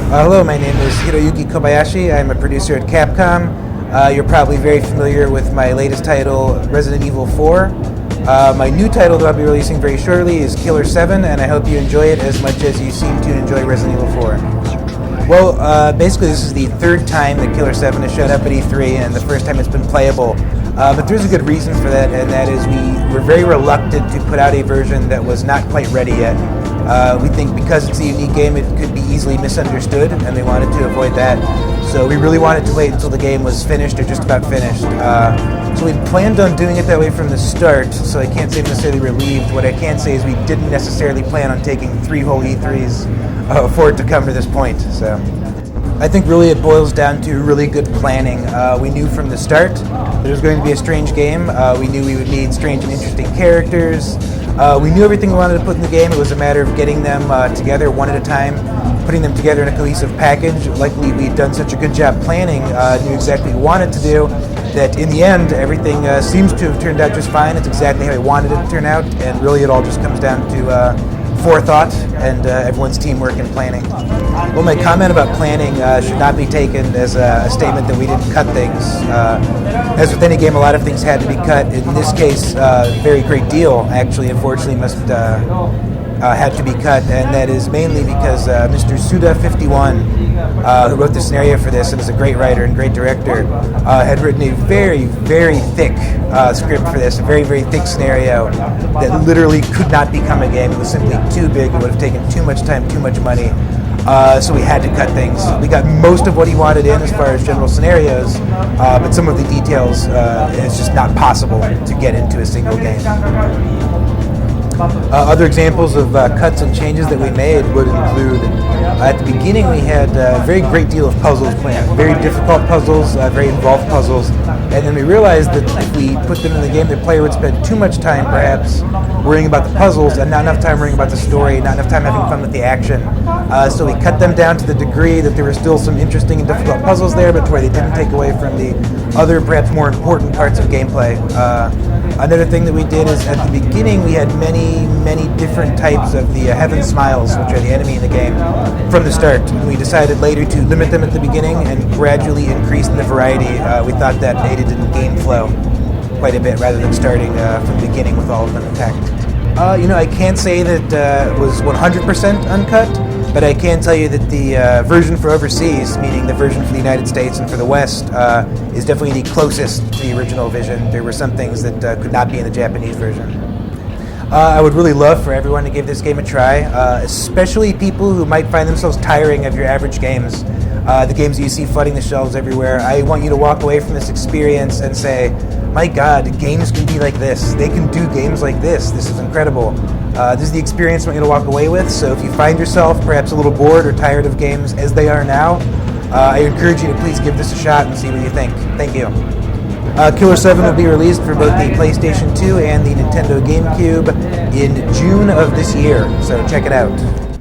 Hello, my name is Hiroyuki Kobayashi. I'm a producer at Capcom. You're probably very familiar with my latest title, Resident Evil 4. My new title that I'll be releasing very shortly is Killer 7, and I hope you enjoy it as much as you seem to enjoy Resident Evil 4. Well, basically this is the third time that Killer 7 has showed up at E3, and the first time it's been playable. But there's a good reason for that, and that is we were very reluctant to put out a version that was not quite ready yet. We think because it's a unique game, it could be easily misunderstood, and we wanted to avoid that. So we really wanted to wait until the game was finished or just about finished. So we planned on doing it that way from the start, so I can't say necessarily relieved. What I can say is we didn't necessarily plan on taking 3 whole E3s for it to come to this point. So I think really it boils down to really good planning. We knew from the start that it was going to be a strange game. We knew we would need strange and interesting characters. We knew everything we wanted to put in the game. It was a matter of getting them together one at a time, putting them together in a cohesive package. Luckily, we'd done such a good job planning, knew exactly what we wanted to do, that in the end, everything seems to have turned out just fine. It's exactly how we wanted it to turn out, and really it all just comes down to forethought and everyone's teamwork and planning. Well, my comment about planning should not be taken as a statement that we didn't cut things. As with any game, a lot of things had to be cut. In this case, a very great deal, actually, unfortunately, had to be cut, and that is mainly because Mr. Suda51, who wrote the scenario for this and is a great writer and great director, had written a very, very thick script for this, a very, very thick scenario that literally could not become a game. It was simply too big. It would have taken too much time, too much money. So we had to cut things. We got most of what he wanted in as far as general scenarios, but some of the details, it's just not possible to get into a single game. Other examples of cuts and changes that we made would include, at the beginning we had a very great deal of puzzles planned, very difficult puzzles, very involved puzzles, and then we realized that if we put them in the game, the player would spend too much time perhaps worrying about the puzzles and not enough time worrying about the story, not enough time having fun with the action. So we cut them down to the degree that there were still some interesting and difficult puzzles there, but to where they didn't take away from the other, perhaps more important parts of gameplay. Another thing that we did is at the beginning we had many different types of the Heaven Smiles, which are the enemy in the game, from the start. We decided later to limit them at the beginning and gradually increase the variety. We thought that aided in game flow quite a bit rather than starting from the beginning with all of them attacked. I can't say that it was 100% uncut, but I can tell you that the version for overseas, meaning the version for the United States and for the West, is definitely the closest to the original vision. There were some things that could not be in the Japanese version. I would really love for everyone to give this game a try, especially people who might find themselves tiring of your average games, the games that you see flooding the shelves everywhere. I want you to walk away from this experience and say, my God, games can be like this. They can do games like this. This is incredible. This is the experience I want you to walk away with, so if you find yourself perhaps a little bored or tired of games as they are now, I encourage you to please give this a shot and see what you think. Thank you. Killer 7 will be released for both the PlayStation 2 and the Nintendo GameCube in June of this year, so check it out.